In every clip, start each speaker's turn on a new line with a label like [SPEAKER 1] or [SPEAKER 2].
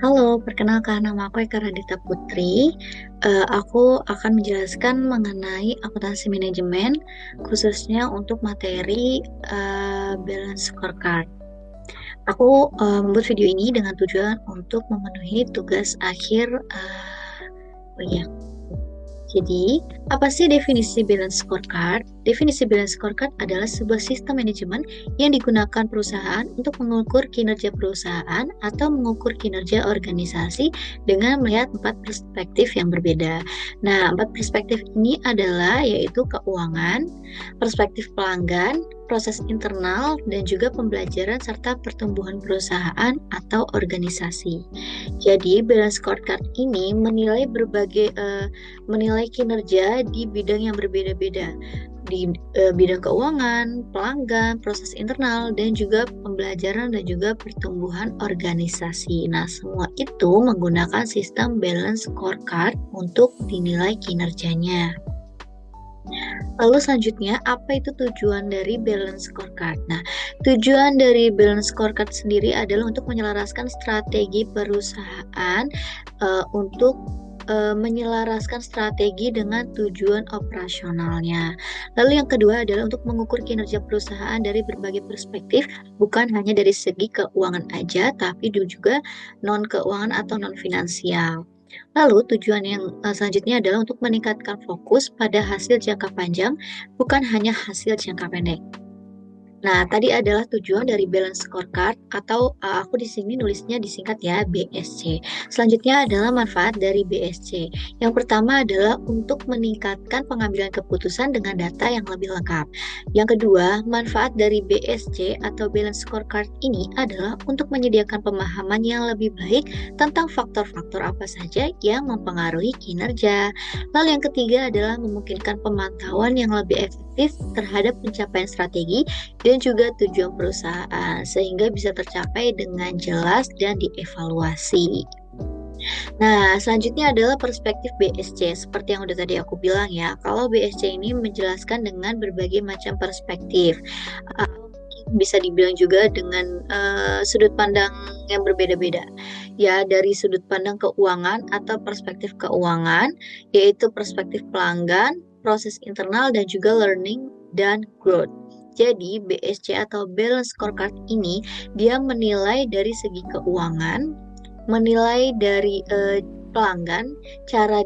[SPEAKER 1] Halo, perkenalkan nama aku Eka Radita Putri. Aku akan menjelaskan mengenai akuntansi manajemen, khususnya untuk materi balance scorecard. Aku membuat video ini dengan tujuan untuk memenuhi tugas akhir. Oh iya, jadi, apa sih definisi balance scorecard? Definisi balance scorecard adalah sebuah sistem manajemen yang digunakan perusahaan untuk mengukur kinerja perusahaan atau mengukur kinerja organisasi dengan melihat empat perspektif yang berbeda. Nah, empat perspektif ini adalah yaitu keuangan, perspektif pelanggan, proses internal, dan juga pembelajaran serta pertumbuhan perusahaan atau organisasi. Jadi, balance scorecard ini menilai kinerja di bidang yang berbeda-beda, di bidang keuangan, pelanggan, proses internal, dan juga pembelajaran dan juga pertumbuhan organisasi. Nah, semua itu menggunakan sistem balance scorecard untuk dinilai kinerjanya. Lalu selanjutnya, apa itu tujuan dari balance scorecard? Nah, tujuan dari balance scorecard sendiri adalah untuk menyelaraskan strategi perusahaan untuk menyelaraskan strategi dengan tujuan operasionalnya. Lalu yang kedua adalah untuk mengukur kinerja perusahaan dari berbagai perspektif, bukan hanya dari segi keuangan aja, tapi juga non keuangan atau non finansial. Lalu tujuan yang selanjutnya adalah untuk meningkatkan fokus pada hasil jangka panjang, bukan hanya hasil jangka pendek. Nah, tadi adalah tujuan dari balance scorecard atau aku di sini nulisnya disingkat ya BSC. Selanjutnya adalah manfaat dari BSC. Yang pertama adalah untuk meningkatkan pengambilan keputusan dengan data yang lebih lengkap. Yang kedua, manfaat dari BSC atau balance scorecard ini adalah untuk menyediakan pemahaman yang lebih baik tentang faktor-faktor apa saja yang mempengaruhi kinerja. Lalu yang ketiga adalah memungkinkan pemantauan yang lebih efektif terhadap pencapaian strategi dan juga tujuan perusahaan sehingga bisa tercapai dengan jelas dan dievaluasi. Nah, selanjutnya adalah perspektif BSC. Seperti yang udah tadi aku bilang ya, kalau BSC ini menjelaskan dengan berbagai macam perspektif. Bisa dibilang juga dengan sudut pandang yang berbeda-beda. Ya, dari sudut pandang keuangan atau perspektif keuangan, yaitu perspektif pelanggan, proses internal, dan juga learning dan growth. Jadi, BSC atau Balance Scorecard ini dia menilai dari segi keuangan, menilai dari pelanggan, cara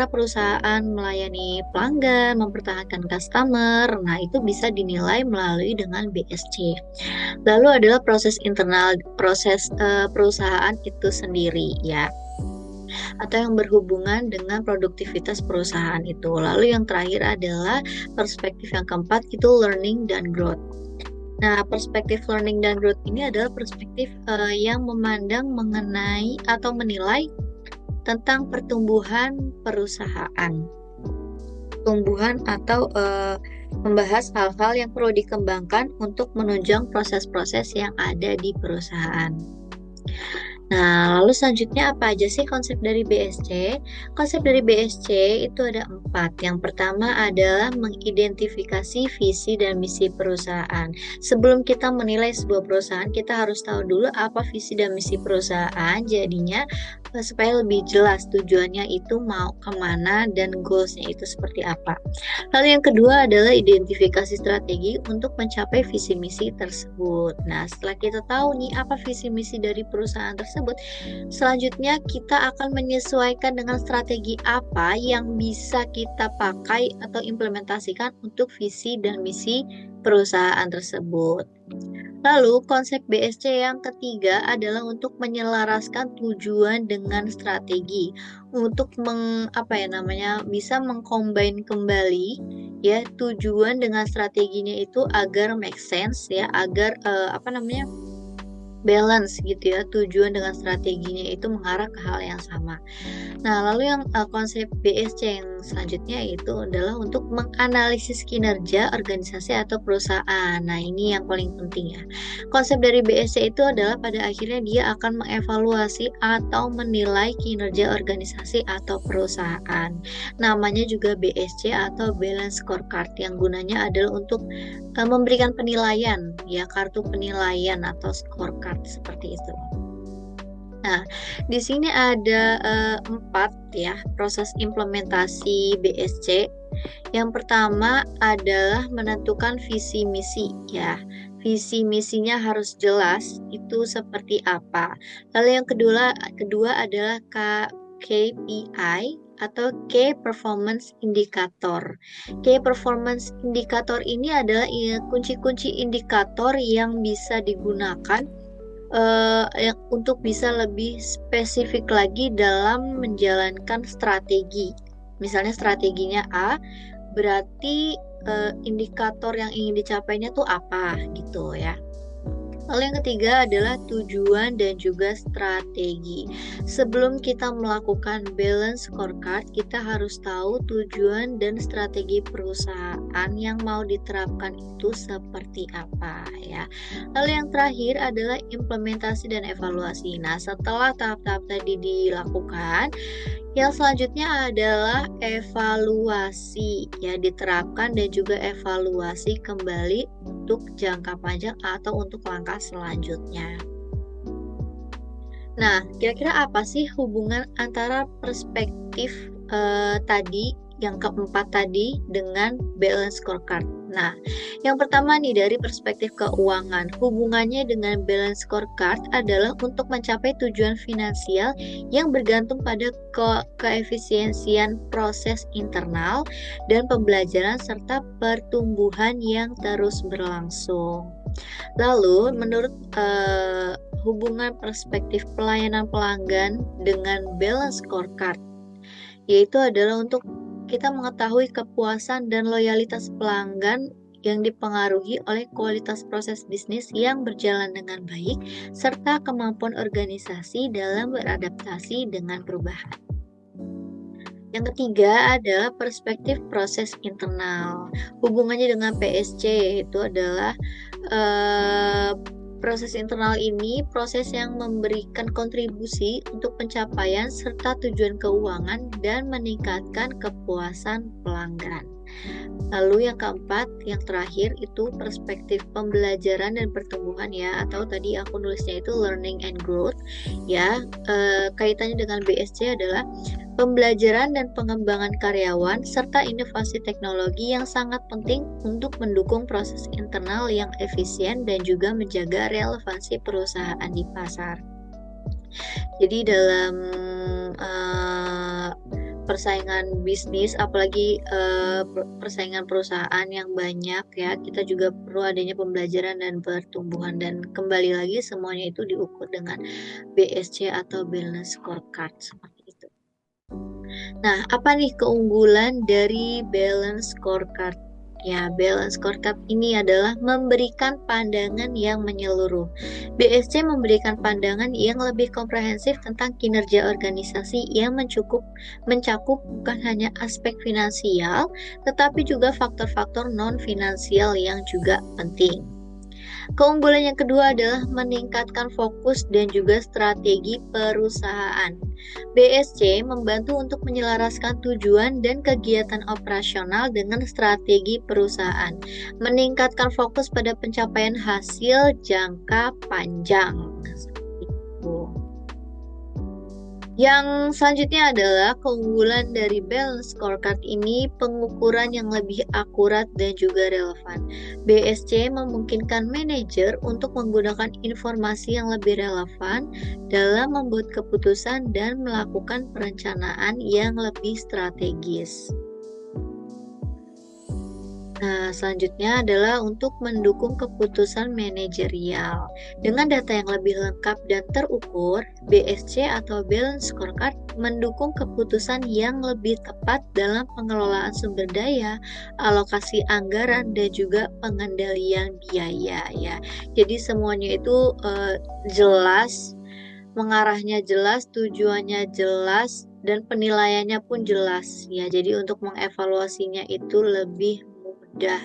[SPEAKER 1] perusahaan melayani pelanggan, mempertahankan customer. Nah, itu bisa dinilai melalui dengan BSC. Lalu adalah proses internal, proses perusahaan itu sendiri ya, atau yang berhubungan dengan produktivitas perusahaan itu. Lalu yang terakhir adalah perspektif yang keempat, itu learning dan growth. Nah, perspektif learning dan growth ini adalah perspektif yang memandang mengenai atau menilai tentang pertumbuhan perusahaan. Tumbuhan atau membahas hal-hal yang perlu dikembangkan untuk menunjang proses-proses yang ada di perusahaan. Nah, lalu selanjutnya apa aja sih konsep dari BSC? Konsep dari BSC itu ada 4. Yang pertama adalah mengidentifikasi visi dan misi perusahaan. Sebelum kita menilai sebuah perusahaan, kita harus tahu dulu apa visi dan misi perusahaan. Jadinya supaya lebih jelas tujuannya itu mau kemana dan goals-nya itu seperti apa. Lalu yang kedua adalah identifikasi strategi untuk mencapai visi misi tersebut. Nah, setelah kita tahu nih apa visi misi dari perusahaan tersebut, selanjutnya kita akan menyesuaikan dengan strategi apa yang bisa kita pakai atau implementasikan untuk visi dan misi perusahaan tersebut. Lalu konsep BSC yang ketiga adalah untuk menyelaraskan tujuan dengan strategi untuk bisa mengcombine kembali ya tujuan dengan strateginya itu agar make sense ya, agar balance gitu ya, tujuan dengan strateginya itu mengarah ke hal yang sama. Nah, lalu yang konsep BSC yang selanjutnya itu adalah untuk menganalisis kinerja organisasi atau perusahaan. Nah, ini yang paling penting ya. Konsep dari BSC itu adalah pada akhirnya dia akan mengevaluasi atau menilai kinerja organisasi atau perusahaan. Namanya juga BSC atau Balance Scorecard yang gunanya adalah untuk memberikan penilaian ya, kartu penilaian atau scorecard seperti itu. Nah, di sini ada 4 ya proses implementasi BSC. Yang pertama adalah menentukan visi misi ya. Visi misinya harus jelas itu seperti apa. Lalu yang kedua adalah KPI atau Key Performance Indicator. Key Performance Indicator ini adalah kunci-kunci indikator yang bisa digunakan untuk bisa lebih spesifik lagi dalam menjalankan strategi. Misalnya strateginya A, berarti indikator yang ingin dicapainya tuh apa gitu ya. Lalu yang ketiga adalah tujuan dan juga strategi. Sebelum kita melakukan balance scorecard, kita harus tahu tujuan dan strategi perusahaan yang mau diterapkan itu seperti apa ya. Lalu yang terakhir adalah implementasi dan evaluasi. Nah, setelah tahap-tahap tadi dilakukan, yang selanjutnya adalah evaluasi ya, diterapkan dan juga evaluasi kembali untuk jangka panjang atau untuk langkah selanjutnya. Nah, kira-kira apa sih hubungan antara perspektif tadi, yang keempat tadi, dengan balance scorecard? Nah, yang pertama nih dari perspektif keuangan, hubungannya dengan balance scorecard adalah untuk mencapai tujuan finansial yang bergantung pada keefisiensian proses internal dan pembelajaran serta pertumbuhan yang terus berlangsung. Lalu, menurut hubungan perspektif pelayanan pelanggan dengan balance scorecard, yaitu adalah untuk kita mengetahui kepuasan dan loyalitas pelanggan yang dipengaruhi oleh kualitas proses bisnis yang berjalan dengan baik, serta kemampuan organisasi dalam beradaptasi dengan perubahan. Yang ketiga adalah perspektif proses internal. Hubungannya dengan PSC yaitu adalah proses internal ini proses yang memberikan kontribusi untuk pencapaian serta tujuan keuangan dan meningkatkan kepuasan pelanggan. Lalu yang keempat, yang terakhir itu perspektif pembelajaran dan pertumbuhan ya, atau tadi aku nulisnya itu learning and growth ya. Kaitannya dengan BSC adalah pembelajaran dan pengembangan karyawan serta inovasi teknologi yang sangat penting untuk mendukung proses internal yang efisien dan juga menjaga relevansi perusahaan di pasar. Jadi dalam persaingan bisnis, apalagi persaingan perusahaan yang banyak ya, kita juga perlu adanya pembelajaran dan pertumbuhan, dan kembali lagi semuanya itu diukur dengan BSC atau balance scorecard seperti itu. Nah, apa nih keunggulan dari balance scorecard? Ya, balance scorecard ini adalah memberikan pandangan yang menyeluruh. BSC memberikan pandangan yang lebih komprehensif tentang kinerja organisasi yang mencakup bukan hanya aspek finansial, tetapi juga faktor-faktor non-finansial yang juga penting. Keunggulan yang kedua adalah meningkatkan fokus dan juga strategi perusahaan. BSC membantu untuk menyelaraskan tujuan dan kegiatan operasional dengan strategi perusahaan, meningkatkan fokus pada pencapaian hasil jangka panjang. Seperti itu. Yang selanjutnya adalah keunggulan dari balance scorecard ini, pengukuran yang lebih akurat dan juga relevan. BSC memungkinkan manajer untuk menggunakan informasi yang lebih relevan dalam membuat keputusan dan melakukan perencanaan yang lebih strategis. Nah, selanjutnya adalah untuk mendukung keputusan manajerial. Dengan data yang lebih lengkap dan terukur, BSC atau Balance Scorecard mendukung keputusan yang lebih tepat dalam pengelolaan sumber daya, alokasi anggaran, dan juga pengendalian biaya ya. Jadi semuanya itu jelas, mengarahnya jelas, tujuannya jelas, dan penilaiannya pun jelas ya. Jadi untuk mengevaluasinya itu lebih mudah.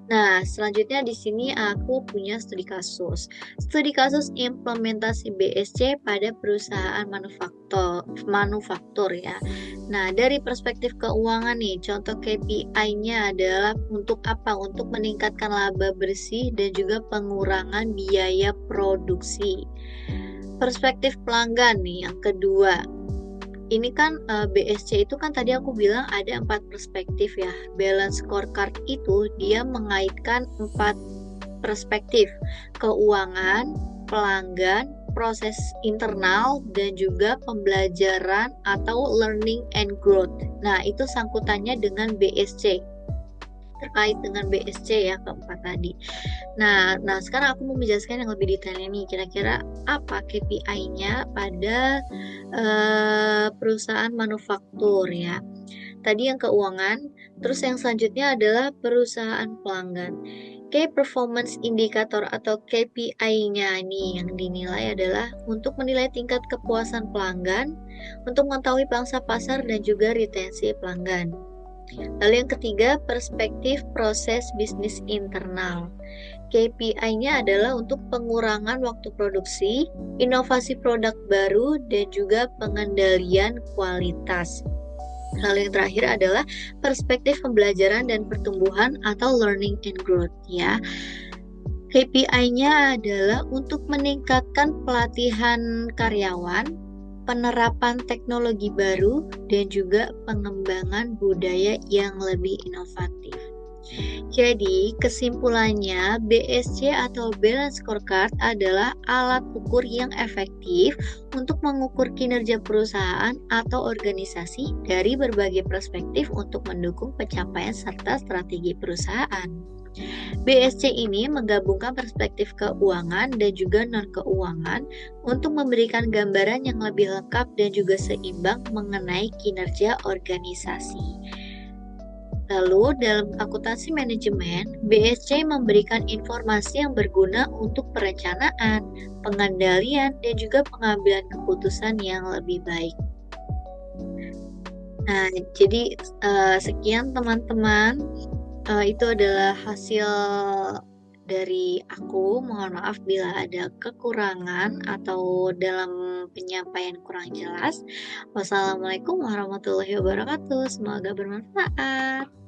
[SPEAKER 1] Nah, selanjutnya di sini aku punya studi kasus. Studi kasus implementasi BSC pada perusahaan manufaktur ya. Nah, dari perspektif keuangan nih, contoh KPI-nya adalah untuk apa? Untuk meningkatkan laba bersih dan juga pengurangan biaya produksi. Perspektif pelanggan nih, yang kedua. Ini kan BSC itu kan tadi aku bilang ada 4 perspektif ya. Balance scorecard itu dia mengaitkan 4 perspektif: keuangan, pelanggan, proses internal, dan juga pembelajaran atau learning and growth. Nah, itu sangkutannya dengan BSC, terkait dengan BSC ya, keempat tadi. Nah, sekarang aku mau menjelaskan yang lebih detailnya nih. Kira-kira apa KPI-nya pada perusahaan manufaktur ya. Tadi yang keuangan, terus yang selanjutnya adalah perusahaan pelanggan. Key Performance Indicator atau KPI-nya nih yang dinilai adalah untuk menilai tingkat kepuasan pelanggan, untuk mengetahui pangsa pasar dan juga retensi pelanggan. Lalu yang ketiga, perspektif proses bisnis internal. KPI-nya adalah untuk pengurangan waktu produksi, inovasi produk baru, dan juga pengendalian kualitas. Lalu yang terakhir adalah perspektif pembelajaran dan pertumbuhan atau learning and growth ya. KPI-nya adalah untuk meningkatkan pelatihan karyawan, penerapan teknologi baru, dan juga pengembangan budaya yang lebih inovatif. Jadi, kesimpulannya, BSC atau Balance Scorecard adalah alat ukur yang efektif untuk mengukur kinerja perusahaan atau organisasi dari berbagai perspektif untuk mendukung pencapaian serta strategi perusahaan. BSC ini menggabungkan perspektif keuangan dan juga non-keuangan untuk memberikan gambaran yang lebih lengkap dan juga seimbang mengenai kinerja organisasi. Lalu, dalam akuntansi manajemen, BSC memberikan informasi yang berguna untuk perencanaan, pengendalian, dan juga pengambilan keputusan yang lebih baik. Nah, jadi sekian teman-teman. Itu adalah hasil dari aku. Mohon maaf bila ada kekurangan atau dalam penyampaian kurang jelas. Wassalamualaikum warahmatullahi wabarakatuh. Semoga bermanfaat.